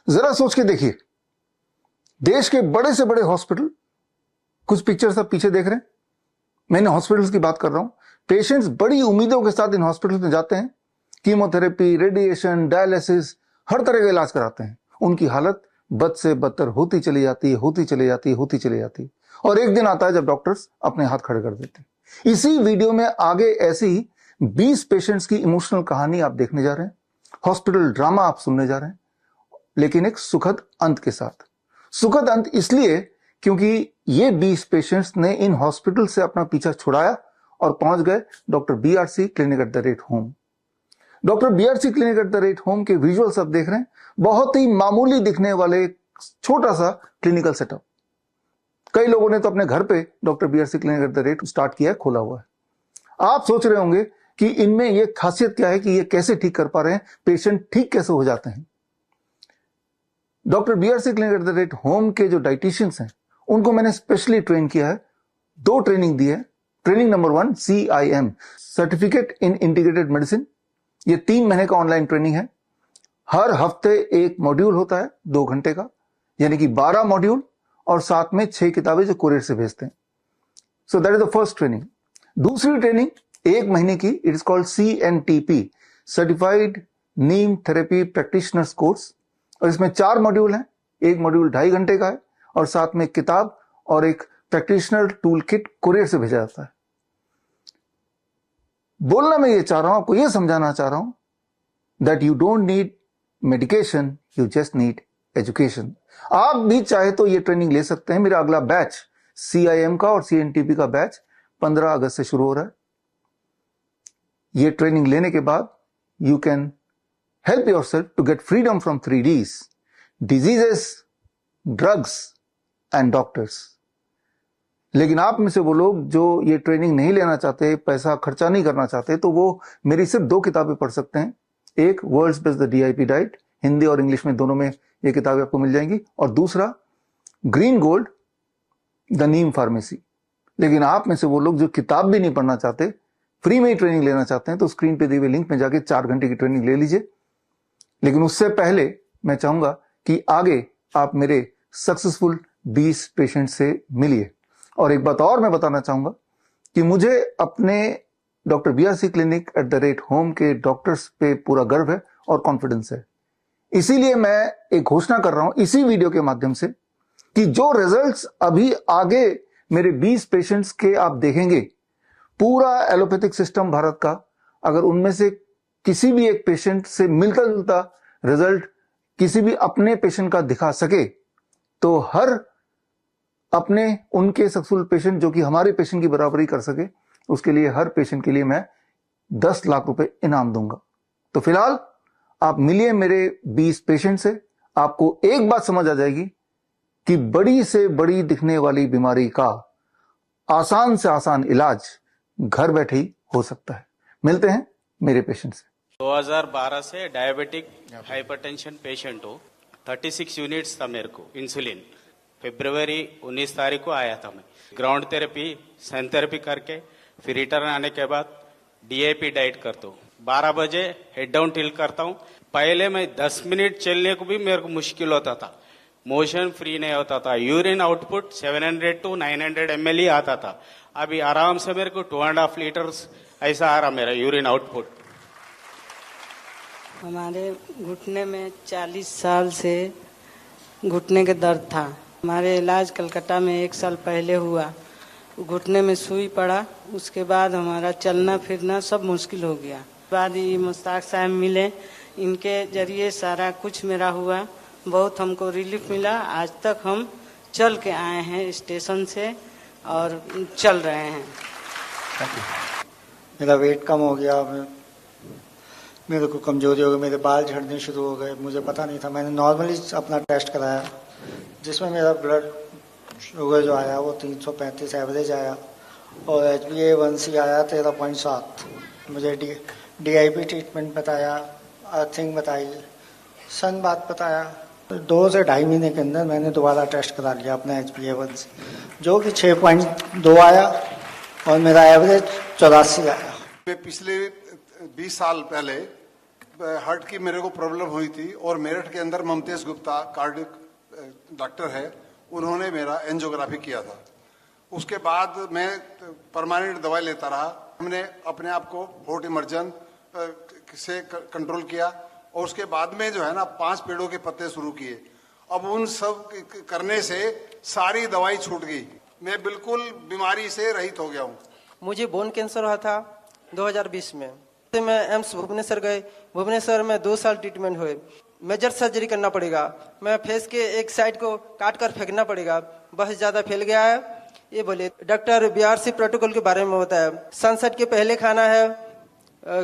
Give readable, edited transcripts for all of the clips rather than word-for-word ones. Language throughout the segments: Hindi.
जरा सोच के देखिए, देश के बड़े से बड़े हॉस्पिटल, कुछ पिक्चर्स आप पीछे देख रहे हैं, मैंने हॉस्पिटल्स की बात कर रहा हूं। पेशेंट्स बड़ी उम्मीदों के साथ इन हॉस्पिटल्स में जाते हैं, कीमोथेरेपी, रेडिएशन, डायलिसिस, हर तरह का इलाज कराते हैं। उनकी हालत बद से बदतर होती चली जाती है, होती चली जाती है, होती चली जाती है, और एक दिन आता है जब डॉक्टर्स अपने हाथ खड़े कर देते हैं। इसी वीडियो में आगे ऐसी 20 पेशेंट्स की इमोशनल कहानी आप देखने जा रहे हैं, हॉस्पिटल ड्रामा आप सुनने जा रहे हैं, लेकिन एक सुखद अंत के साथ। सुखद अंत इसलिए क्योंकि ये 20 पेशेंट्स ने इन हॉस्पिटल से अपना पीछा छुड़ाया और पहुंच गए doctor BRC clinic at the rate home. Doctor BRC clinic at the rate home के विजुअल्स आप देख रहे हैं, बहुत ही मामूली दिखने वाले छोटा सा क्लिनिकल सेटअप। कई लोगों ने तो अपने घर पे doctor BRC clinic at the rate start किया है, खोला हुआ है। आप सोच रहे होंगे कि इनमें यह खासियत क्या है कि ये कैसे ठीक कर पा रहे हैं, पेशेंट ठीक कैसे हो जाते हैं। Doctor BRC clinic at the rate home के जो डाइटिशियंस हैं, उनको मैंने स्पेशली ट्रेन किया है, 2 ट्रेनिंग दी है। Training number 1 CIM, certificate in integrated medicine. ये 3 महीने का ऑनलाइन ट्रेनिंग है। हर हफ्ते एक मॉड्यूल होता है 2 घंटे का, यानी कि 12 मॉड्यूल, और साथ में 6 किताबें जो कुरियर से भेजते हैं। So that is the first training. दूसरी ट्रेनिंग 1 महीने की, it is called CNTP, certified Neem therapy practitioners course, और इसमें 4 मॉड्यूल हैं। एक मॉड्यूल 2.5 घंटे का है, और साथ में एक किताब और एक प्रैक्टिशनर टूल किट कुरियर से भेजा जाता है। बोलना मैं ये चाह रहा हूं, आपको ये समझाना चाह रहा हूं that you don't need medication, you just need education. आप भी चाहे तो ये ट्रेनिंग ले सकते हैं। मेरा अगला बैच CIM का और CNTP का बैच 15 अगस्त से शुरू हो रहा है। ये ट्रेनिंग लेने के बाद you can help yourself to get freedom from 3Ds: diseases, drugs and doctors। लेकिन आप में से वो लोग जो ये ट्रेनिंग नहीं लेना चाहते, पैसा खर्चा नहीं करना चाहते, तो वो मेरी सिर्फ 2 किताबें पढ़ सकते हैं। एक world's best the DIP diet, Hindi और इंग्लिश में दोनों में ये किताबें आपको मिल जाएंगी, और दूसरा green gold the Neem pharmacy. लेकिन आप में से वो लोग जो किताब भी नहीं पढ़ना चाहते, फ्री में ही ट्रेनिंग लेना चाहते हैं, तो स्क्रीन पे दिए हुए लिंक में जाके 4 घंटे की ट्रेनिंग ले लीजिए। लेकिन उससे पहले मैं चाहूंगा कि आगे आप मेरे सक्सेसफुल 20 पेशेंट से मिलिए। और एक बात और मैं बताना चाहूंगा कि मुझे अपने doctor BRC clinic at the rate home के डॉक्टर्स पे पूरा गर्व है और कॉन्फिडेंस है। इसीलिए मैं एक घोषणा कर रहा हूं इसी वीडियो के माध्यम से कि जो रिजल्ट्स अभी आगे मेरे 20 पेशेंट्स के आप देखेंगे, पूरा एलोपैथिक सिस्टम भारत का, अगर उनमें से किसी भी एक पेशेंट से मिलता जुलता रिजल्ट किसी भी अपने पेशेंट का दिखा सके, तो हर अपने उनके सक्सेसफुल पेशेंट जो कि हमारे पेशेंट की बराबरी कर सके, उसके लिए हर पेशेंट के लिए मैं 10 लाख रुपए इनाम दूंगा। तो फिलहाल आप मिलिए मेरे 20 पेशेंट से, आपको एक बात समझ आ जाएगी कि बड़ी से बड़ी दिखने वाली बीमारी का आसान से आसान इलाज घर बैठे ही हो सकता है। मिलते हैं मेरे पेशेंट से। 2012 से डायबिटिक हाइपरटेंशन पेशेंट हूँ। 36 यूनिट्स था मेरे को इंसुलिन। फरवरी 19 तारीख को आया था मैं। ग्राउंड थेरेपी, सन थेरेपी करके फिर रिटर्न आने के बाद DIP डाइट करता हूँ। 12 बजे हेड डाउन टिल्ट करता हूँ। पहले मैं 10 मिनट चलने को भी मेरे को मुश्किल होता था, मोशन फ्री नहीं होता था। यूरिन आउटपुट 700 to 900 ml ही आता था। अभी आराम से मेरे को 2.5 लीटर्स ऐसा आ रहा मेरा यूरिन आउटपुट। हमारे घुटने में 40 साल से घुटने के दर्द था। हमारे इलाज कलकत्ता में 1 साल पहले हुआ। घुटने में सुई पड़ा, उसके बाद हमारा चलना फिरना सब मुश्किल हो गया। बाद ये मुश्ताक साहब मिले, इनके जरिए सारा कुछ मेरा हुआ, बहुत हमको रिलीफ मिला। आज तक हम चल के आए हैं स्टेशन से और चल रहे हैं। मेरा वेट कम हो गया, मेरे को कमजोरी हो गई, मेरे बाल झड़ने शुरू हो गए। मुझे पता नहीं था। मैंने नॉर्मली अपना टेस्ट कराया, जिसमें मेरा ब्लड शुगर जो आया वो 335 एवरेज आया, और HbA1c आया 13.7। मुझे DIP ट्रीटमेंट बताया, अर्थिंग बताई, सन बात बताया। 2 से 2.5 महीने के अंदर मैंने दोबारा टेस्ट करा लिया अपना HbA1c, जो कि 6.2 आया, और मेरा एवरेज 84 आया। पिछले 20 साल पहले हार्ट की मेरे को प्रॉब्लम हुई थी और मेरठ के अंदर ममतेज गुप्ता कार्डियक डॉक्टर है, उन्होंने मेरा एंजियोग्राफी किया था। उसके बाद मैं परमानेंट दवाई लेता रहा। हमने अपने आप को फोर्ट इमर्जन से कंट्रोल किया और उसके बाद में जो है ना 5 पेड़ों के पत्ते शुरू किए। अब उन सब करने से सारी दवाई छूट गई, मैं बिल्कुल बीमारी से रहित हो गया हूँ। मुझे बोन कैंसर हुआ था 2020 में। तो मैं एम्स भुवनेश्वर गए। भुवनेश्वर में 2 साल ट्रीटमेंट हुए। मेजर सर्जरी करना पड़ेगा, मैं फेस के एक साइड को काट कर फेंकना पड़ेगा, बहुत ज्यादा फैल गया है ये बोले। डॉक्टर बीआरसी प्रोटोकॉल के बारे में बताया, सनसेट के पहले खाना है,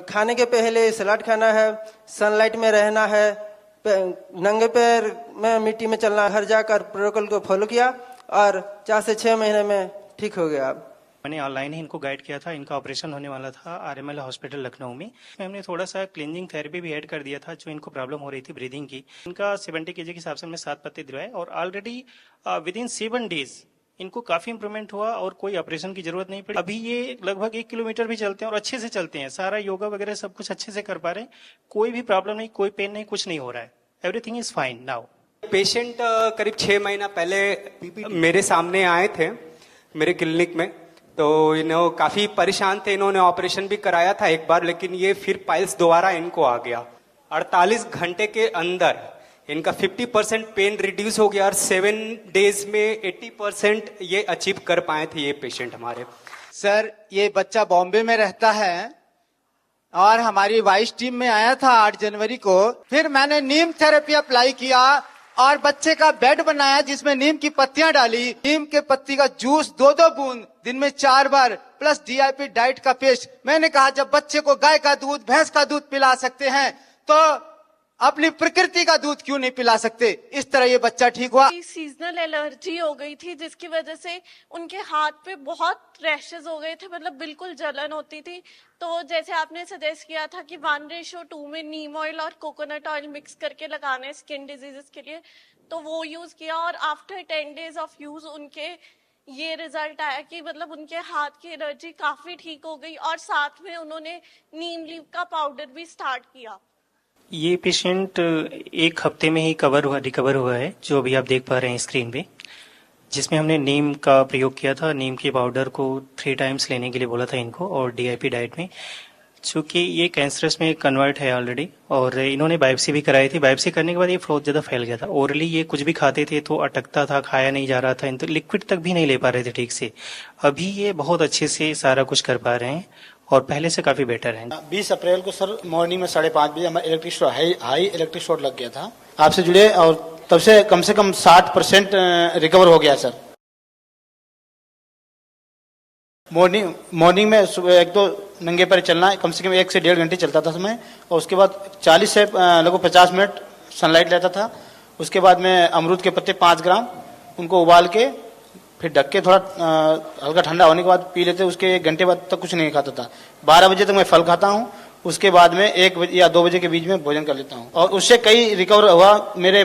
खाने के पहले सलाद खाना है, सनलाइट में रहना है, नंगे पैर में मिट्टी में चलना, हर जाकर प्रोटोकॉल को फॉलो किया और 4 से 6 महीने में ठीक हो गया। मैंने ऑनलाइन ही इनको गाइड किया था। इनका ऑपरेशन होने वाला था आरएमएल हॉस्पिटल लखनऊ में। हमने थोड़ा सा क्लींजिंग थेरेपी भी ऐड कर दिया था जो इनको प्रॉब्लम हो रही थी ब्रीदिंग की। इनका 70 kg के हिसाब से हमने 7 पत्ते दिलवाए और ऑलरेडी विद इन 7 डेज इनको काफी इंप्रूवमेंट हुआ और कोई ऑपरेशन की जरूरत नहीं पड़ी। अभी ये लगभग 1 किलोमीटर भी चलते हैं और अच्छे से चलते हैं। सारा योगा वगैरह सब कुछ अच्छे से कर पा रहे हैं। कोई भी प्रॉब्लम नहीं, कोई पेन नहीं, कुछ नहीं हो रहा है। Everything is fine now. Patient करीब 6 महीना पहले मेरे सामने आए थे मेरे क्लिनिक में, तो इन्हों काफी परेशान थे। इन्होंने ऑपरेशन भी कराया था एक बार, लेकिन ये फिर पाइल्स दोबारा इनको आ गया। 48 घंटे के अंदर इनका 50% पेन रिड्यूस हो गया और 7 डेज में 80% ये अचीव कर पाए थे ये पेशेंट हमारे। सर, ये बच्चा बॉम्बे में रहता है और हमारी वाइस टीम में आया था 8 जनवरी को। फिर मैंने नीम थेरेपी अप्लाई किया और बच्चे का बेड बनाया जिसमें नीम की पत्तियां डाली। नीम के पत्ती का जूस 2-2 बूंद दिन में 4 बार प्लस डीआईपी डाइट का पेस्ट। मैंने कहा जब बच्चे को गाय का दूध, भैंस का दूध पिला सकते हैं तो अपनी प्रकृति का दूध क्यों नहीं पिला सकते। इस तरह ये बच्चा ठीक हुआ। सीजनल एलर्जी हो गई थी जिसकी वजह से उनके हाथ पे बहुत रैशेस हो गए थे, मतलब बिल्कुल जलन होती थी। तो जैसे आपने सजेस्ट किया था कि 1:2 में नीम ऑयल और कोकोनट ऑयल मिक्स करके लगाने स्किन डिजीजेस के लिए, तो वो यूज किया और आफ्टर 10 डेज ऑफ यूज उनके ये रिजल्ट आया कि मतलब उनके हाथ की एलर्जी काफी ठीक हो गई और साथ में उन्होंने नीम लीफ का पाउडर भी स्टार्ट किया। ये पेशेंट 1 हफ्ते में ही रिकवर हुआ है, जो अभी आप देख पा रहे हैं स्क्रीन पे, जिसमें हमने नीम का प्रयोग किया था। नीम के पाउडर को 3 टाइम्स लेने के लिए बोला था इनको और डीआईपी डाइट में। चूंकि ये कैंसरस में कन्वर्ट है ऑलरेडी और इन्होंने बायोप्सी भी कराई थी। बायोप्सी करने के बाद ये बहुत ज्यादा फैल गया था। ओरली ये कुछ भी खाते थे तो अटकता था, खाया नहीं जा रहा था, तो लिक्विड तक भी नहीं ले पा रहे थे ठीक से। अभी ये बहुत अच्छे से सारा कुछ कर पा रहे हैं और पहले से काफी बेटर है। 20 अप्रैल को सर मॉर्निंग में 5:30 बजे हमारा electric short high electric short लग गया था। आपसे जुड़े और तब से कम 60% रिकवर हो गया सर। मॉर्निंग में एक तो नंगे पैर चलना कम से कम 1 से 1.5 घंटे चलता था समय, और उसके बाद 40 से लगभग 50 मिनट सनलाइट लेता था। उसके बाद में अमरूद के पत्ते 5 ग्राम उनको उबाल के फिर ढक के थोड़ा हल्का ठंडा होने के बाद पी लेते। उसके 1 घंटे बाद तक कुछ नहीं खाता था। 12 बजे तक मैं फल खाता हूँ, उसके बाद में 1 बजे या 2 बजे के बीच में भोजन कर लेता हूँ और उससे कई रिकवर हुआ। मेरे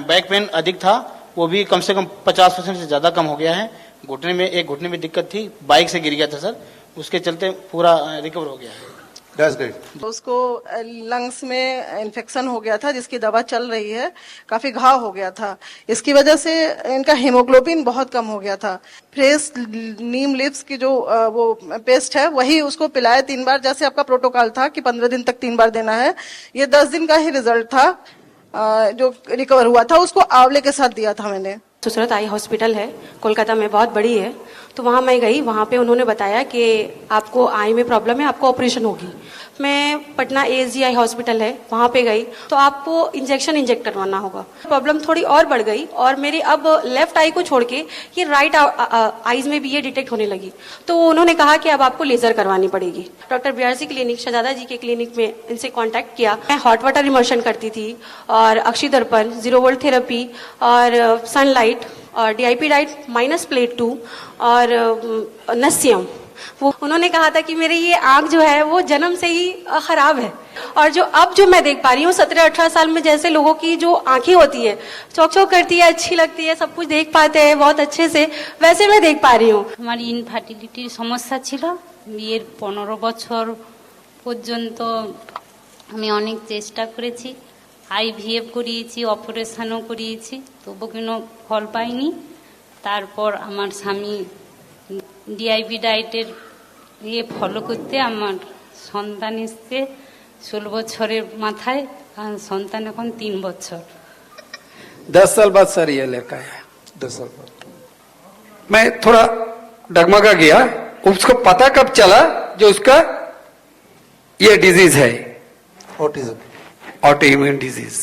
बैक पेन अधिक था, वो भी कम से कम 50% से ज्यादा कम हो गया है। घुटने में दिक्कत थी, बाइक से गिर गया था सर, उसके चलते पूरा रिकवर हो गया है। That's great. उसको लंग्स में इन्फेक्शन हो गया था जिसकी दवा चल रही है, काफी घाव हो गया था। इसकी वजह से इनका हीमोग्लोबिन बहुत कम हो गया था। फ्रेश नीम लीव्स की जो वो पेस्ट है वही उसको पिलाया 3 बार, जैसे आपका प्रोटोकॉल था कि 15 दिन तक 3 बार देना है। ये 10 दिन का ही रिजल्ट था जो रिकवर हुआ था। उसको आंवले के साथ दिया था मैंने। सुसरत आई हॉस्पिटल है कोलकाता में, बहुत बड़ी है। तो वहाँ मैं गई, वहाँ पे उन्होंने बताया कि आपको आई में प्रॉब्लम है, आपको ऑपरेशन होगी। मैं पटना ASGI हॉस्पिटल है वहाँ पे गई तो आपको इंजेक्शन इंजेक्ट करवाना होगा। प्रॉब्लम थोड़ी और बढ़ गई और मेरी अब लेफ्ट आई को छोड़ के ये राइट आईज में भी ये डिटेक्ट होने लगी। तो उन्होंने कहा कि अब आपको लेजर करवानी पड़ेगी। डॉक्टर BRC क्लिनिक, शहजादा जी के क्लिनिक में इनसे कॉन्टैक्ट किया। मैं हॉट वाटर इमर्शन करती थी और अक्षी दर्पण, 0 वोल्ट थेरेपी और सनलाइट और डीआईपी डाइट -प्लेट 2 और नस्यम। वो उन्होंने कहा था कि मेरी ये आंख जो है वो जन्म से ही खराब है और जो मैं देख पा रही हूँ 17-18 साल में जैसे लोगों की जो आंखें होती है, चौक चौक करती है, अच्छी लगती है, सब कुछ देख पाते हैं बहुत अच्छे से, वैसे मैं देख पा रही हूँ। हमारी इनफार्टिलिटीर समस्या ছিল। বিয়ের 15 বছর পর্যন্ত আমি অনেক চেষ্টা করেছি, আইভিএফ করিয়েছি, অপারেশনও করিয়েছি, তবু কোনো ফল পাইনি। তারপর আমার স্বামী ডিআইপি ডায়েটের ফলো করতে আমার সন্তান এসছে 16 বছরের মাথায়, আর সন্তান এখন 3 বছর। 10 साल बाद सर ये लड़का है, 10 साल बाद मैं थोड़ा डगमगा गया। उसको पता कब चला जो उसका ये डिजीज है, ऑटिज्म, ऑटोइम्यून डिजीज।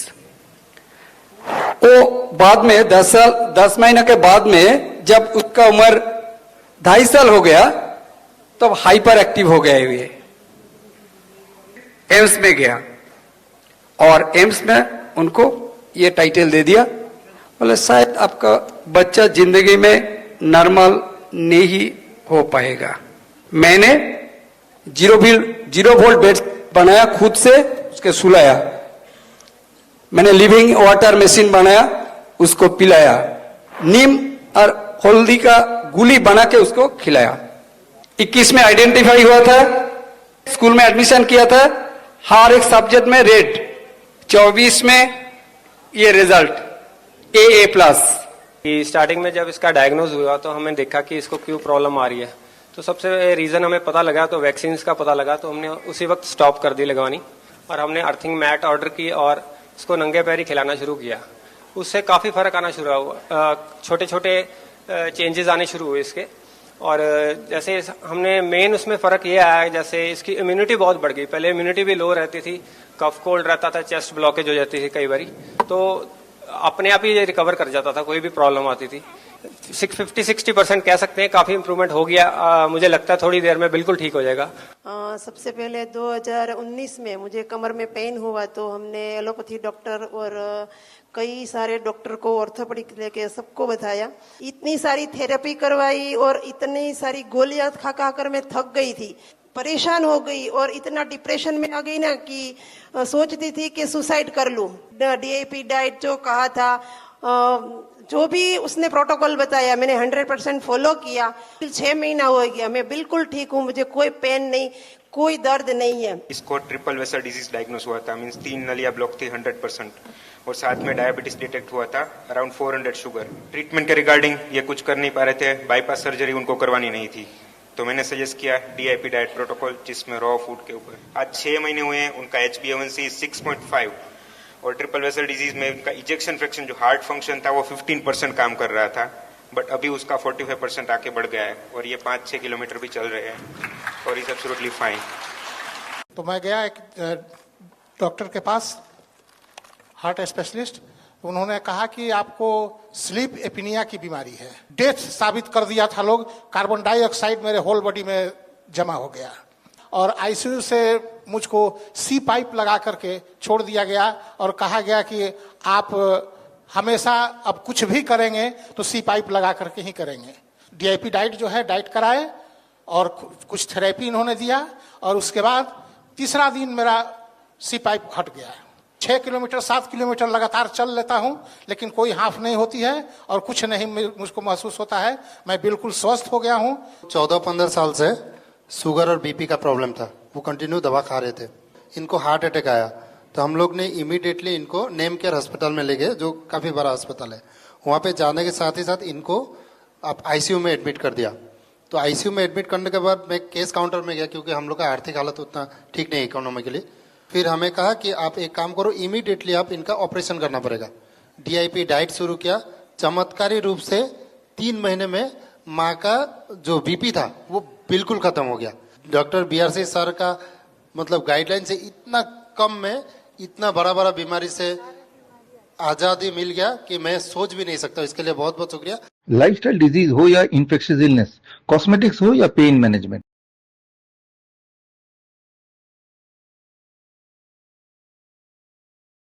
वो बाद में 10 महीने के बाद में जब उसका उम्र 2.5 साल हो गया तब हाइपर एक्टिव हो गया ये। एम्स में गया और एम्स में उनको ये टाइटल दे दिया, बोले शायद आपका बच्चा जिंदगी में नॉर्मल नहीं हो पाएगा। मैंने 0 वोल्ट बेड बनाया, खुद से उसके सुलाया। मैंने लिविंग वाटर मशीन बनाया, उसको पिलाया। नीम और हल्दी का गोली बना के उसको खिलाया। 21 में आइडेंटिफाई हुआ था, स्कूल में एडमिशन किया था, हर एक सब्जेक्ट में रेड। 24 में ये रिजल्ट AA+। स्टार्टिंग में जब इसका डायग्नोज हुआ तो हमें देखा कि इसको क्यों प्रॉब्लम आ रही है, तो सबसे रीजन हमें पता लगा, तो वैक्सीन का पता लगा, तो हमने उसी वक्त स्टॉप कर दी लगवानी और हमने अर्थिंग मैट ऑर्डर की और इसको नंगे पैर ही खिलाना शुरू किया। उससे काफी फर्क आना शुरू हुआ, छोटे छोटे चेंजेस आने शुरू हुए इसके। और जैसे हमने मेन उसमें फर्क ये आया, जैसे इसकी इम्यूनिटी बहुत बढ़ गई। पहले इम्यूनिटी भी लो रहती थी, कफ कोल्ड रहता था, चेस्ट ब्लॉकेज हो जाती थी कई बारी, तो अपने आप ही ये रिकवर कर जाता था, कोई भी प्रॉब्लम आती थी। 50-60% कह सकते हैं, काफी इंप्रूवमेंट हो गया। मुझे लगता है थोड़ी देर में बिल्कुल ठीक हो जाएगा। सबसे पहले 2019 में मुझे कमर में पेन हुआ, तो हमने एलोपैथी डॉक्टर और कई सारे डॉक्टर को, ऑर्थोपेडिक लेके सबको बताया। इतनी सारी थेरेपी करवाई और इतनी सारी गोलियां खा खा कर मैं थक गई थी, परेशान हो गई और इतना डिप्रेशन में आ गई ना कि सोचती थी कि सुसाइड कर लूं। डीआईपी डाइट जो कहा था, जो भी उसने प्रोटोकॉल बताया, मैंने 100% फॉलो किया। 6 महीना हो गया, मैं बिल्कुल ठीक हूँ, मुझे कोई पेन नहीं, कोई दर्द नहीं है। इसको ट्रिपल वेसल डिजीज डायग्नोस हुआ था, मींस 3 नलियां ब्लॉक थी 100%, और साथ में डायबिटीज डिटेक्ट हुआ था, अराउंड 400 शुगर। ट्रीटमेंट के रिगार्डिंग ये कुछ कर नहीं पा रहे थे, बाईपास सर्जरी उनको करवानी नहीं थी, तो मैंने सजेस्ट किया डीआईपी डाइट प्रोटोकॉल, जिसमें रॉ फूड के ऊपर। आज 6 महीने हुए हैं, उनका HbA1c 6.5 और ट्रिपल वेसल डिजीज में उनका इजेक्शन फ्रैक्शन जो हार्ट फंक्शन था वो 15% काम कर रहा था, बट अभी उसका 45% आके बढ़ गया है और ये 5-6 किलोमीटर भी चल रहे हैं और इज एब्सोल्युटली फाइन। तो मैं गया एक डॉक्टर के पास, हार्ट स्पेशलिस्ट। उन्होंने कहा कि आपको स्लीप एपिनिया की बीमारी है। डेथ साबित कर दिया था लोग, कार्बन डाइऑक्साइड मेरे होल बॉडी में जमा हो गया और आईसीयू से मुझको सी पाइप लगा करके छोड़ दिया गया और कहा गया कि आप हमेशा अब कुछ भी करेंगे तो सी पाइप लगा करके ही करेंगे। डीआईपी डाइट जो है, डाइट कराए और कुछ थेरेपी इन्होंने दिया और उसके बाद तीसरा दिन मेरा सी पाइप हट गया। 6 किलोमीटर 7 किलोमीटर लगातार चल लेता हूं, लेकिन कोई हाफ नहीं होती है और कुछ नहीं मुझको महसूस होता है। मैं बिल्कुल स्वस्थ हो गया हूं। 14-15 साल से शुगर और बीपी का प्रॉब्लम था, वो कंटिन्यू दवा खा रहे थे। इनको हार्ट अटैक आया तो हम लोग ने इमीडिएटली इनको नेम केयर अस्पताल में ले गए, जो काफी बड़ा अस्पताल है। वहां पे जाने के साथ ही साथ इनको आप आईसीयू में एडमिट कर दिया। तो आईसीयू में एडमिट करने के बाद मैं केस काउंटर में गया, क्योंकि हम लोग का आर्थिक हालत उतना ठीक नहीं इकोनॉमिकली। फिर हमें कहा कि आप एक काम करो, इमीडिएटली आप इनका ऑपरेशन करना पड़ेगा। डीआईपी डाइट शुरू किया, चमत्कारी रूप से 3 महीने में माँ का जो बीपी था वो बिल्कुल खत्म हो गया। डॉक्टर BRC सर का मतलब गाइडलाइन से इतना कम में इतना बड़ा बीमारी से आजादी मिल गया कि मैं सोच भी नहीं सकता। इसके लिए बहुत बहुत शुक्रिया। लाइफस्टाइल डिजीज हो या इन्फेक्शियस इलनेस, कॉस्मेटिक्स हो या पेन मैनेजमेंट,